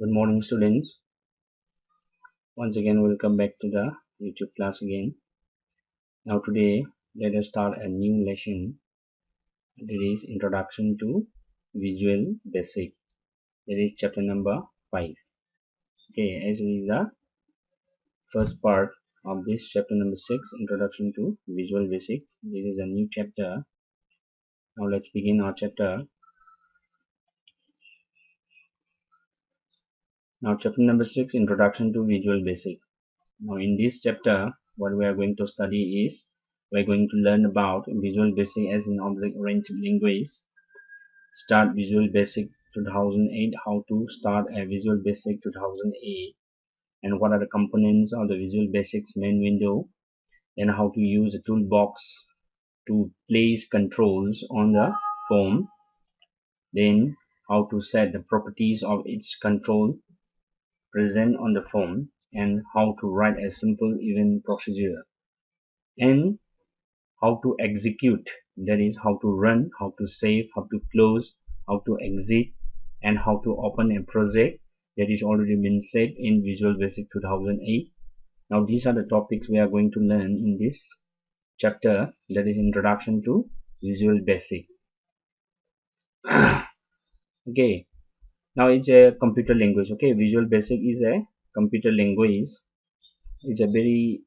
Good morning, students. Once again, welcome back to the YouTube class again. Now today, let us start a new lesson. That is Introduction to Visual Basic. That is chapter number 5. Okay, as it is the first part of this chapter number 6, Introduction to Visual Basic. This is a new chapter. Now let's begin our chapter. Now chapter number 6, Introduction to Visual Basic. Now in this chapter, what we are going to study is we are going to learn about Visual Basic as an object-oriented language, start Visual Basic 2008, how to start a Visual Basic 2008, and what are the components of the Visual Basics main window, and how to use the toolbox to place controls on the form, then how to set the properties of each control present on the form, and how to write a simple event procedure, and how to execute, that is how to run, how to save, how to close, how to exit, and how to open a project that is already been saved in Visual Basic 2008. Now these are the topics we are going to learn in this chapter, that is Introduction to Visual Basic. Okay, now it's a computer language. Okay, Visual Basic is a computer language. It's a very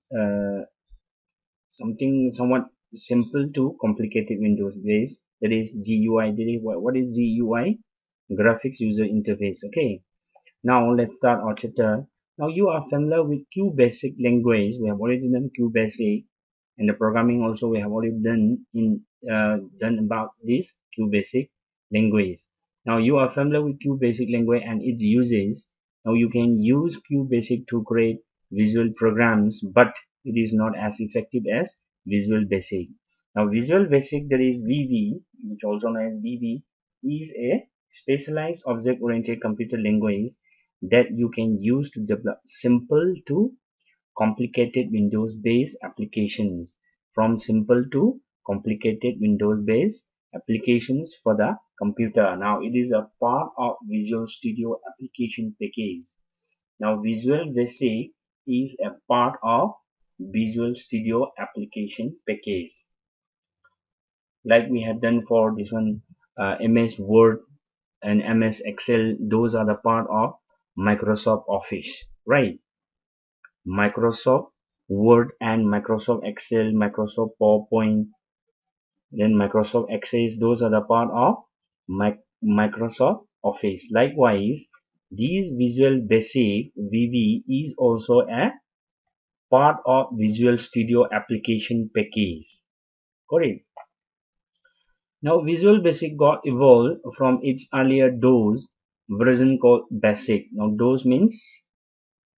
something somewhat simple to complicated Windows based, that is GUI. What is GUI? Graphics User Interface. Okay, now let's start our chapter. Now you are familiar with QBasic language. We have already done QBasic, and the programming also we have already done about this QBasic language. Now you are familiar with QBasic language and its uses. Now you can use QBasic to create visual programs, but it is not as effective as Visual Basic. Now Visual Basic, that is VB, which also known as VB, is a specialized object-oriented computer language that you can use to develop simple to complicated Windows-based applications. From simple to complicated Windows-based applications for the computer. Now it is a part of Visual Studio application package. Now Visual Basic is a part of Visual Studio application package, like we have done for this one, MS Word and MS Excel. Those are the part of Microsoft Office, right? Microsoft Word and Microsoft Excel, Microsoft PowerPoint, then Microsoft Access, those are the part of Microsoft Office. Likewise, these Visual Basic VB is also a part of Visual Studio application package. Got it? Now Visual Basic got evolved from its earlier DOS version called Basic. Now DOS means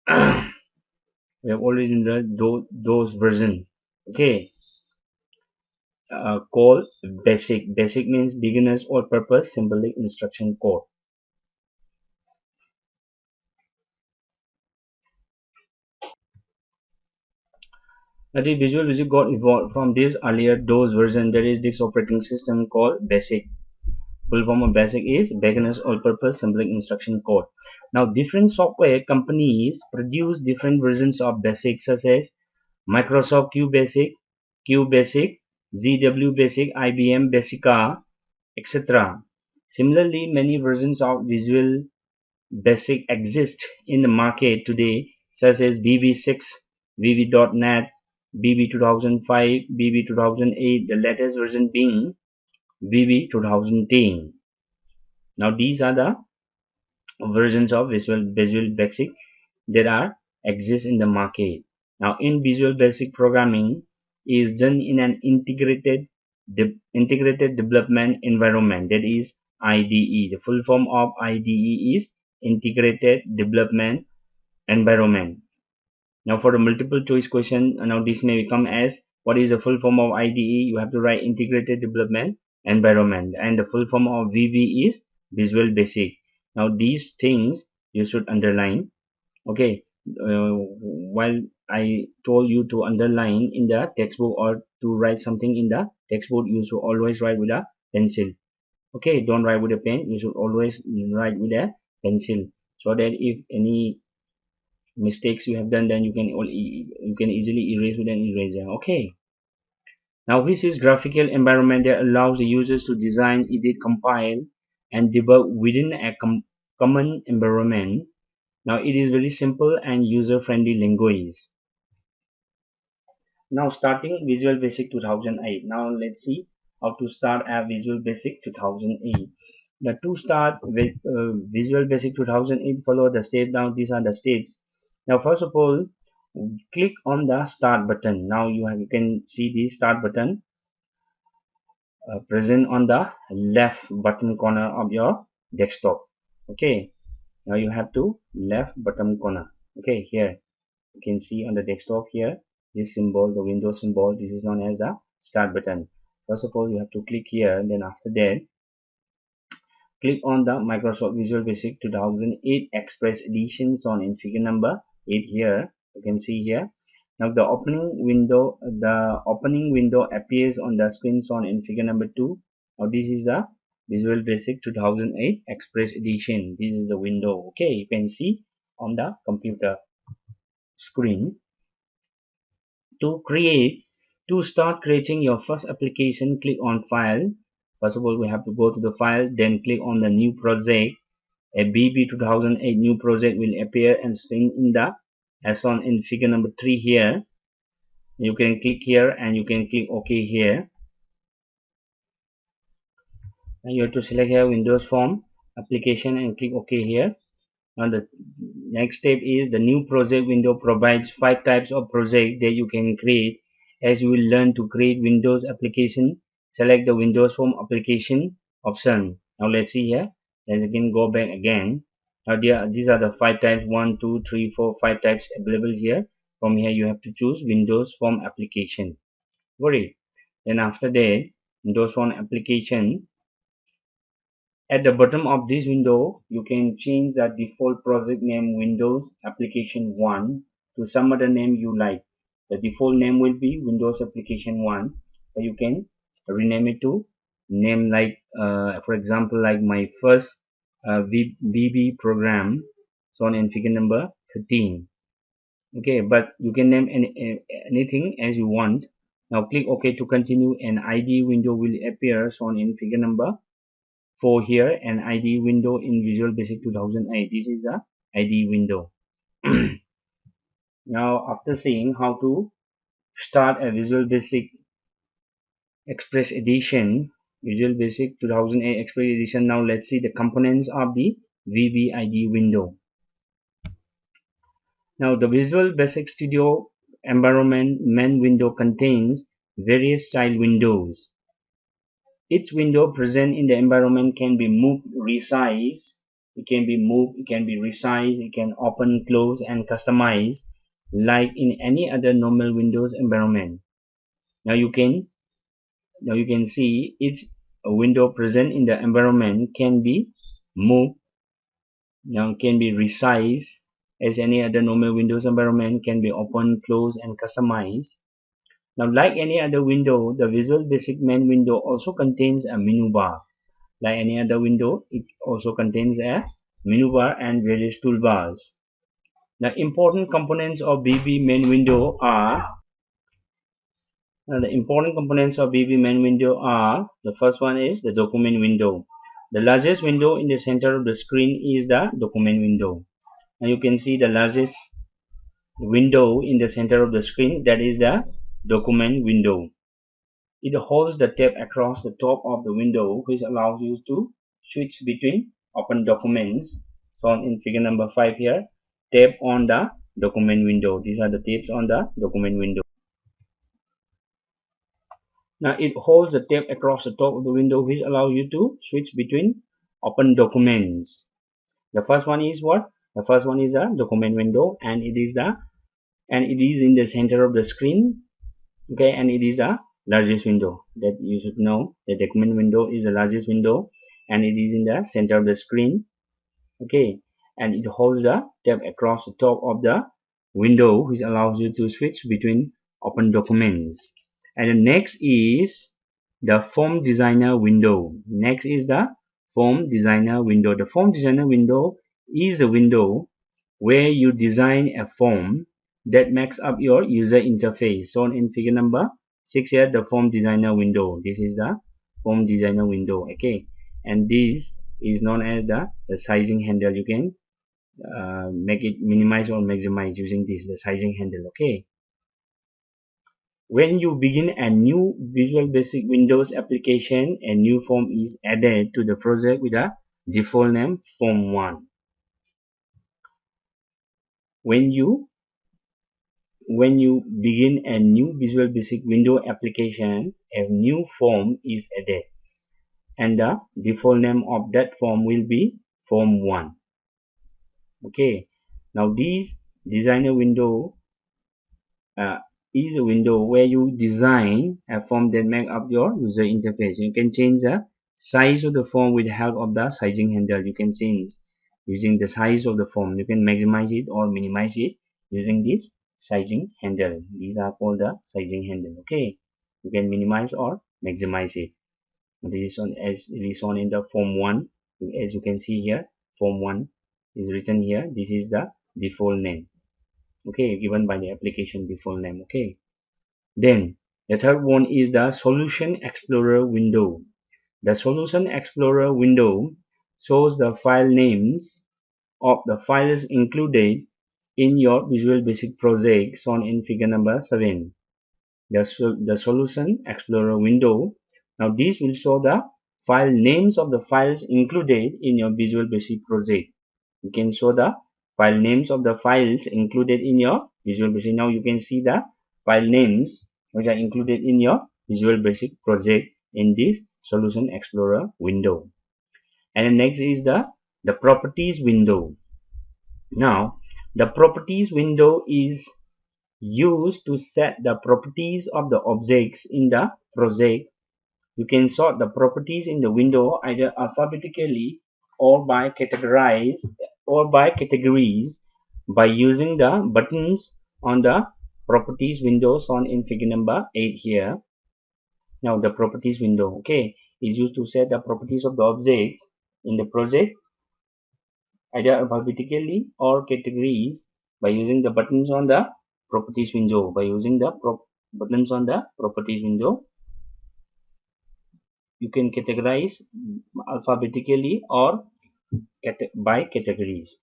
we have already done DOS version. Okay, called Basic. Basic means beginners all purpose symbolic instruction code. That is, Visual Basic got evolved from this earlier DOS version, that is this operating system called Basic. Full form of Basic is beginners all purpose symbolic instruction code. Now different software companies produce different versions of Basic, such as Microsoft QBasic, ZW Basic, IBM Basica, etc. Similarly, many versions of Visual Basic exist in the market today, such as VB6, VB.NET, VB 2005, VB 2008, the latest version being VB 2010. Now these are the versions of Visual Basic that are exist in the market. Now in Visual Basic, programming is done in an integrated development environment, that is IDE. The full form of IDE is Integrated Development Environment. Now for the multiple choice question, now this may become as, what is the full form of IDE? You have to write Integrated Development Environment, and the full form of VB is Visual Basic. Now these things you should underline. Okay, while I told you to underline in the textbook or to write something in the textbook, you should always write with a pencil. Okay, don't write with a pen, you should always write with a pencil, so that if any mistakes you have done, then you can easily erase with an eraser. Okay. Now this is graphical environment that allows the users to design, edit, compile, and debug within a common environment. Now it is very simple and user-friendly language. Now starting Visual Basic 2008. Now let's see how to start a Visual Basic 2008. The to start with Visual Basic 2008, follow the step down. These are the steps. Now first of all, click on the start button. Now you can see the start button present on the left bottom corner of your desktop. Okay, now you have to left bottom corner. Okay, here you can see on the desktop here this symbol, the Windows symbol. This is known as the start button. First of all, you have to click here. Then after that, click on the Microsoft Visual Basic 2008 Express Edition shown in figure number 8 here. You can see here. Now the opening window appears on the screen shown in figure number 2. Now this is the Visual Basic 2008 Express Edition. This is the window. Okay, you can see on the computer screen. To start creating your first application, click on File. First of all, we have to go to the file, then click on the new project. A BB 2008 new project will appear and seen in the as shown in figure number 3 here. You can click here and you can click OK here. And you have to select here Windows Form application and click OK here. Now the next step is the new project window provides 5 types of project that you can create. As you will learn to create Windows application, select the Windows Form application option. Now let's see here. Then you can go back again. Now these are the 5 types, 1, 2, 3, 4, 5 types available here. From here you have to choose Windows Form application. Got it? Then after that, Windows Form application. At the bottom of this window, you can change the default project name Windows Application 1 to some other name you like. The default name will be Windows Application 1, but you can rename it to name like, for example, like my first VB program shown in figure number 13. Okay, but you can name anything as you want. Now click OK to continue. An ID window will appear shown in figure number 4 here, an ID window in Visual Basic 2008. This is the ID window. Now after seeing how to start a Visual Basic Express Edition, Visual Basic 2008 Express Edition, now let's see the components of the VBID window. Now the Visual Basic Studio Environment main window contains various child windows. Each window present in the environment can be moved, resized. It can be moved, it can be resized, it can open, close, and customize like in any other normal Windows environment. Now you can see each window present in the environment can be moved, now can be resized as any other normal Windows environment, can be open, close, and customized. Now, like any other window, the Visual Basic main window also contains a menu bar. Like any other window, it also contains a menu bar and various toolbars. The important components of VB main window are the first one is the document window. The largest window in the center of the screen is the document window. Now you can see the largest window in the center of the screen, that is the document window. It holds the tab across the top of the window, which allows you to switch between open documents shown in figure number 5 here. Tab on the document window. These are the tabs on the document window. Now it holds the tab across the top of the window, which allows you to switch between open documents. The first one is what? The first one is the document window, and it is in the center of the screen. Okay, and it is the largest window. That you should know. The document window is the largest window, and it is in the center of the screen. Okay, and it holds the tab across the top of the window, which allows you to switch between open documents. And the next is the Form Designer window. Next is the Form Designer window. The Form Designer window is a window where you design a form that makes up your user interface. Shown in figure number 6 here, the form designer window. This is the form designer window. Okay, and this is known as the sizing handle. You can make it minimize or maximize using the sizing handle. Okay, when you begin a new Visual Basic Windows application, a new form is added to the project with a default name Form1. When you begin a new Visual Basic Window application, a new form is added, and the default name of that form will be Form1. Okay, now this designer window uh, is a window where you design a form that make up your user interface. You can change the size of the form with the help of the sizing handle. You can change using the size of the form. You can maximize it or minimize it using this sizing handle. These are called the sizing handle. Okay, you can minimize or maximize it. This is on as it is on in the form 1. As you can see here, form 1 is written here. This is the default name. Okay, given by the application default name. Okay, then the third one is the Solution Explorer window. The Solution Explorer window shows the file names of the files included in your Visual Basic project shown in figure number 7. The Solution Explorer window. Now this will show the file names of the files included in your Visual Basic project. You can show the file names of the files included in your Visual Basic. Now you can see the file names which are included in your Visual Basic project in this Solution Explorer window. And the next is the Properties window. Now the Properties window is used to set the properties of the objects in the project. You can sort the properties in the window either alphabetically or by categories by using the buttons on the properties window shown in figure number 8 here. Now the properties window, okay, is used to set the properties of the objects in the project either alphabetically or categories by using the buttons on the properties window. By using the buttons on the properties window, you can categorize alphabetically or by categories.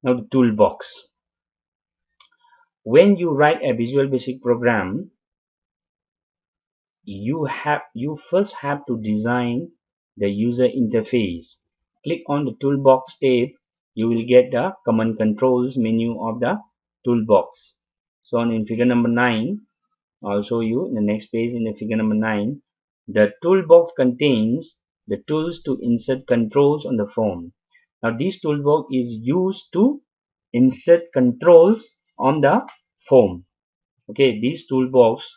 Now the toolbox. When you write a Visual Basic program, you first have to design the user interface. Click on the Toolbox tab. You will get the Command Controls menu of the Toolbox. Shown in figure number 9. I'll show you in the next page in the figure number 9. The Toolbox contains the tools to insert controls on the form. Now this toolbox is used to insert controls on the form. Okay, this toolbox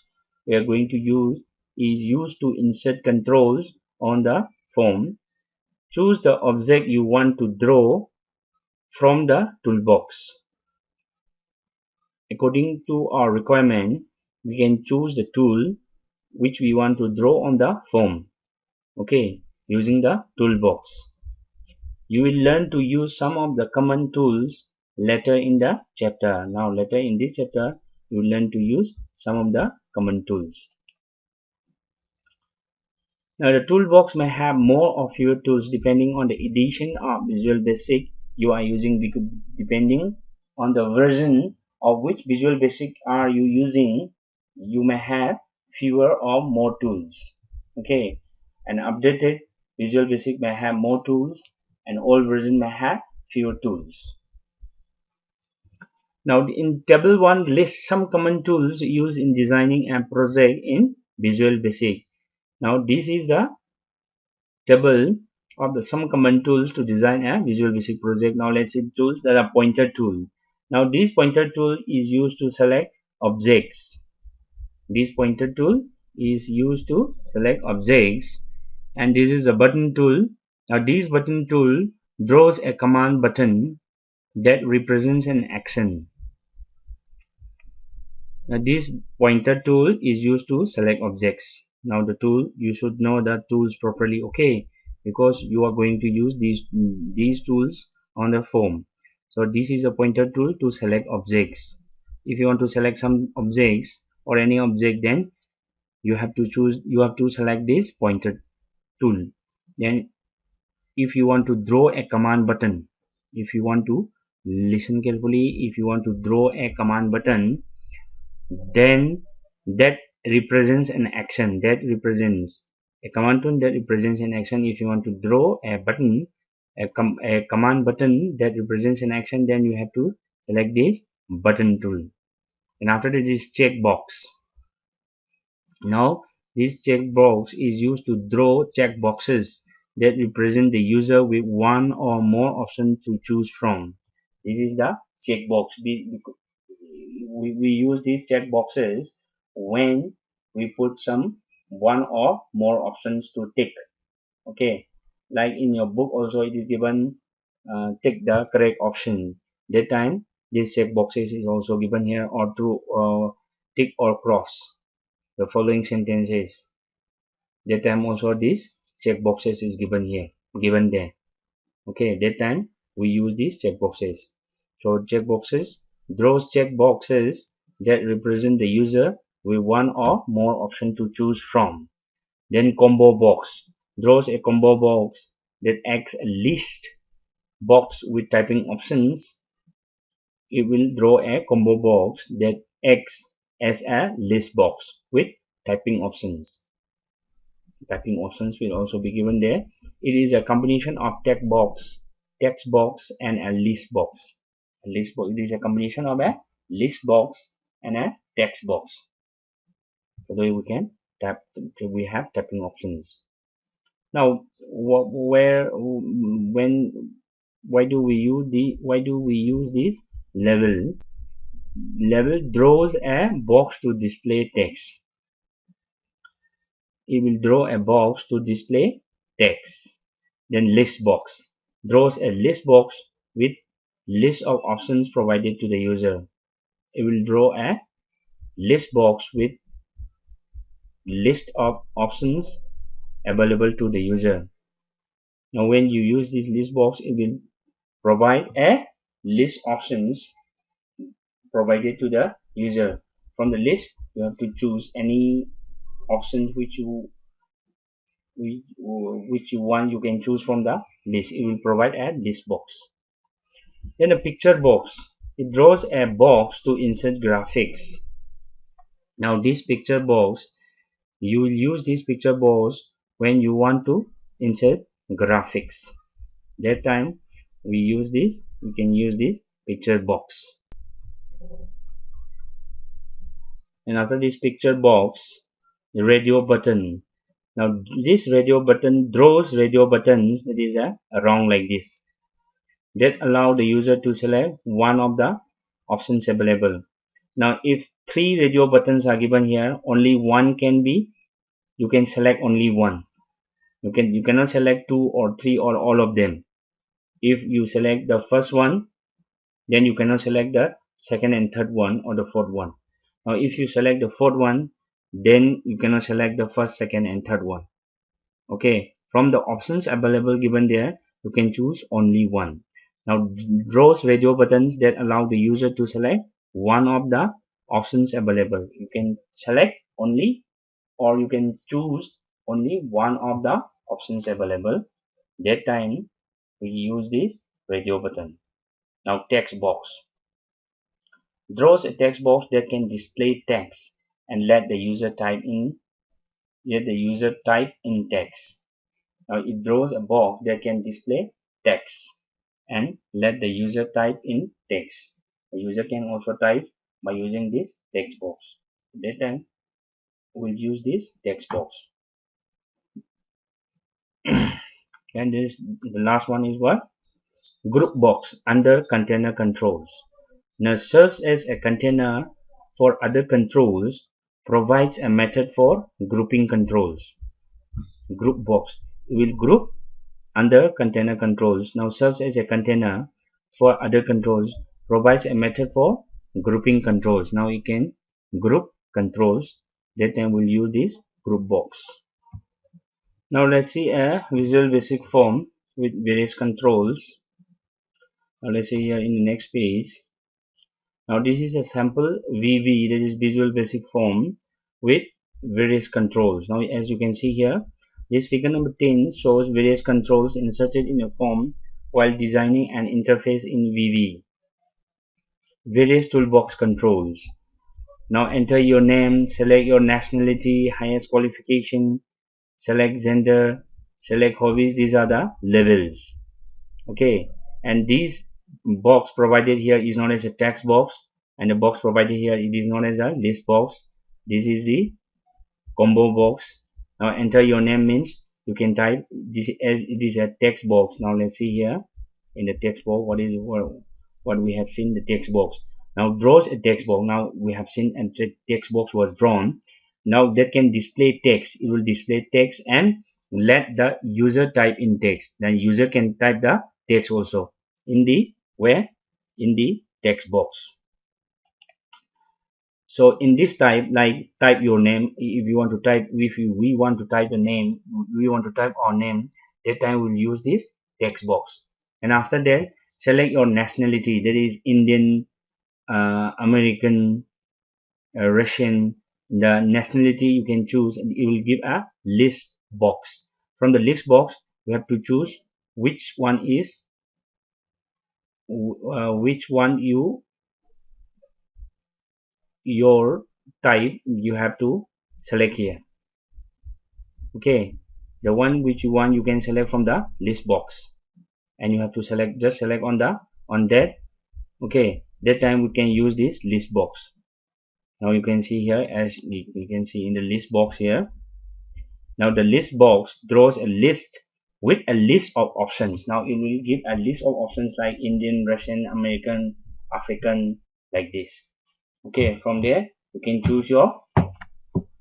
we are going to use is used to insert controls on the form. Choose the object you want to draw from the toolbox. According to our requirement, we can choose the tool which we want to draw on the form. Okay, using the toolbox. You will learn to use some of the common tools later in the chapter. Now later in this chapter, you will learn to use some of the common tools. Now the toolbox may have more or fewer tools depending on the edition of Visual Basic you are using, depending on the version of which Visual Basic are you using. You may have fewer or more tools. Okay, an updated Visual Basic may have more tools, an old version may have fewer tools. Now in table 1 lists some common tools used in designing a project in Visual Basic. Now this is the table of some common tools to design a Visual Basic project. Now let's see tools that are pointer tool. Now this pointer tool is used to select objects. This pointer tool is used to select objects, and this is a button tool. Now this button tool draws a command button that represents an action. Now this pointer tool is used to select objects. Now the tool, you should know the tools properly, okay, because you are going to use these tools on the form. So this is a pointer tool to select objects. If you want to select some objects or any object, then you have to select this pointer tool. Then if you want to draw a command button, if you want to listen carefully, if you want to draw a command button, then that represents an action, that represents a command tool that represents an action. If you want to draw a button, a command button that represents an action, then you have to select this button tool. And after that is checkbox. Now this checkbox is used to draw checkboxes that represent the user with one or more options to choose from. This is the checkbox. We use these checkboxes when we put some one or more options to tick. Okay, like in your book also it is given tick the correct option. That time this checkboxes is also given here, or to tick or cross the following sentences. That time also this checkboxes is given here, given there. Okay, that time we use these checkboxes. So checkboxes draws checkboxes that represent the user with one or more option to choose from. Then combo box draws a combo box that acts a list box with typing options. It will draw a combo box that acts as a list box with typing options. Typing options will also be given there. It is a combination of text box and a list box. A list box, it is a combination of a list box and a text box. So we can tap, we have typing options. Now why do we use this level? Level draws a box to display text. It will draw a box to display text. Then list box draws a list box with list of options provided to the user. It will draw a list box with list of options available to the user. Now when you use this list box, it will provide a list options provided to the user. From the list you have to choose any options which you want. You can choose from the list. It will provide a list box. Then a picture box, it draws a box to insert graphics. Now this picture box, you will use this picture box when you want to insert graphics. That time we can use this picture box. And after this picture box, the radio button. Now this radio button draws radio buttons that is around like this, that allow the user to select one of the options available. Now if 3 radio buttons are given here, only one can be, you can select only one. You cannot select 2 or 3 or all of them. If you select the first one, then you cannot select the second and third one or the fourth one. Now if you select the fourth one, then you cannot select the first, second and third one. Okay, from the options available given there, you can choose only one. Now draws radio buttons that allow the user to select one of the options available. You can select only, or you can choose only one of the options available. That time we use this radio button. Now text box draws a text box that can display text and let the user type in text. Now it draws a box that can display text and let the user type in text. The user can also type by using this text box. At that time we'll use this text box. And the last one is what? Group box under container controls. Now serves as a container for other controls, provides a method for grouping controls. Group box will group under container controls. Now serves as a container for other controls, provides a method for grouping controls. Now you can group controls. That time we'll use this group box. Now let's see a Visual Basic form with various controls. Now let's say here in the next page. Now this is a sample VB, that is Visual Basic Form, with various controls. Now as you can see here, this figure number 10 shows various controls inserted in a form while designing an interface in VB. Various toolbox controls. Now enter your name, select your nationality, highest qualification, select gender, select hobbies. These are the levels. Okay, and this box provided here is known as a text box, and the box provided here, it is known as a list box. This is the combo box. Now enter your name means you can type this as it is a text box. Now let's see here in the text box what we have seen, the text box. Now draws a text box. Now we have seen a text box was drawn. Now that can display text. It will display text and let the user type in text. Then user can type the text also in the where in the text box. So in this type, like type your name. If you want to type, we want to type the name, we want to type our name, that time we'll use this text box. And after that, select your nationality, that is Indian, American, Russian. The nationality you can choose, and it will give a list box. From the list box, you have to choose which one is which one your type you have to select here. Okay, the one which you want you can select from the list box, and you have to select, just select on that. Okay, that time we can use this list box. Now you can see here, as you can see in the list box here. Now the list box draws a list with a list of options. Now it will give a list of options like Indian, Russian, American, African, like this. Okay, from there you can choose your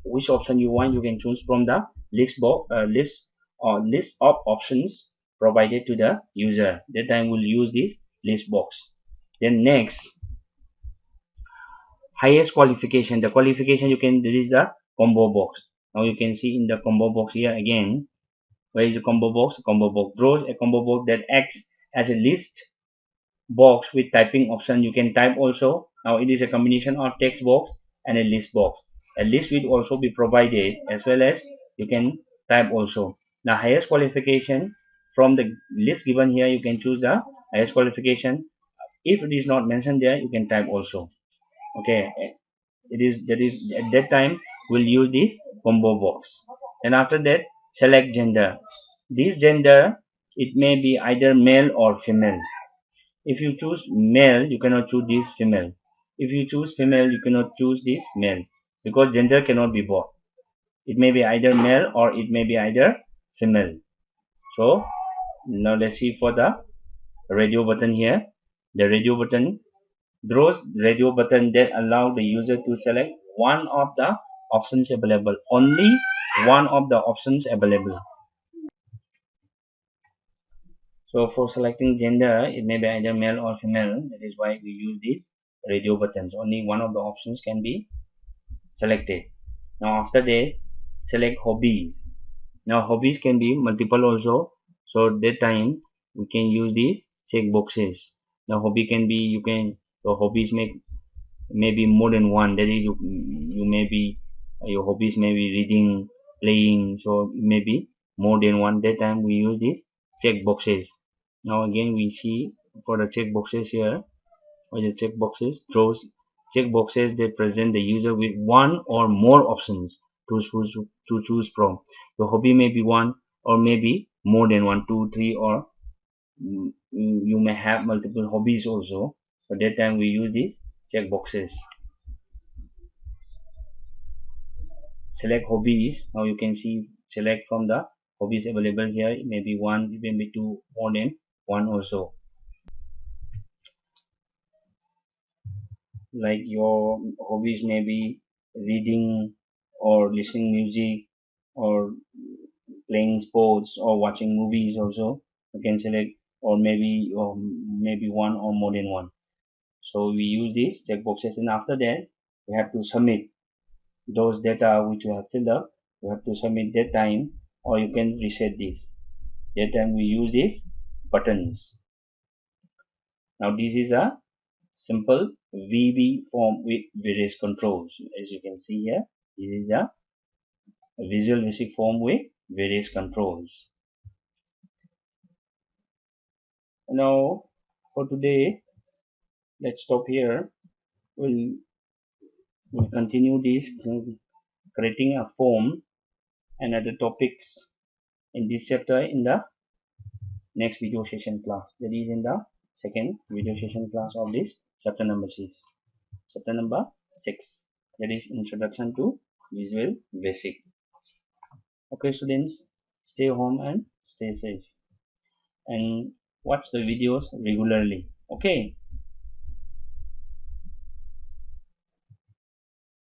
which option you want. You can choose from the list box list of options provided to the user. That time we'll use this list box. Then next, highest qualification. The qualification you can, this is the combo box. Now you can see in the combo box here again. Where is the combo box? Combo box draws a combo box that acts as a list box with typing option. You can type also. Now it is a combination of text box and a list box. A list will also be provided, as well as you can type also. The highest qualification, from the list given here, you can choose the highest qualification. If it is not mentioned there, you can type also. Okay, it is, that is at that time we'll use this combo box. And after that, select gender. This gender, it may be either male or female. If you choose male, you cannot choose this female. If you choose female, you cannot choose this male, because gender cannot be both. It may be either male or it may be either female. So now let's see for the radio button here. The radio button draws radio button that allow the user to select one of the options available. Only one of the options available. So for selecting gender, it may be either male or female. That is why we use these radio buttons. Only one of the options can be selected. Now after that, select hobbies. Now hobbies can be multiple also. So that time we can use these check boxes. Now hobby can be, you can, so hobbies may be more than one. That is, you may be, your hobbies may be reading, playing. So it may be more than one. That time we use these check boxes. Now again we see for the check boxes here, or the check boxes throws check boxes that present the user with one or more options to choose from. Your hobby may be one, or maybe more than one, two, three, or you may have multiple hobbies also. So that time we use these check boxes. Select hobbies. Now you can see, select from the hobbies available here. It may be one, it may be two, more than one also. Like your hobbies may be reading or listening music or playing sports or watching movies also. You can select, or maybe one or more than one. So we use these check boxes, and after that we have to submit those data which you have filled up. You have to submit that time, or you can reset this. That time we use these buttons. Now this is a simple VB form with various controls. As you can see here, this is a visual basic form with various controls. Now for today, let's stop here. We'll continue this creating a form and other topics in this chapter in the next video session class. That is in the second video session class of this chapter number 6. Chapter number 6. That is Introduction to Visual Basic. Okay students, stay home and stay safe and watch the videos regularly. Okay.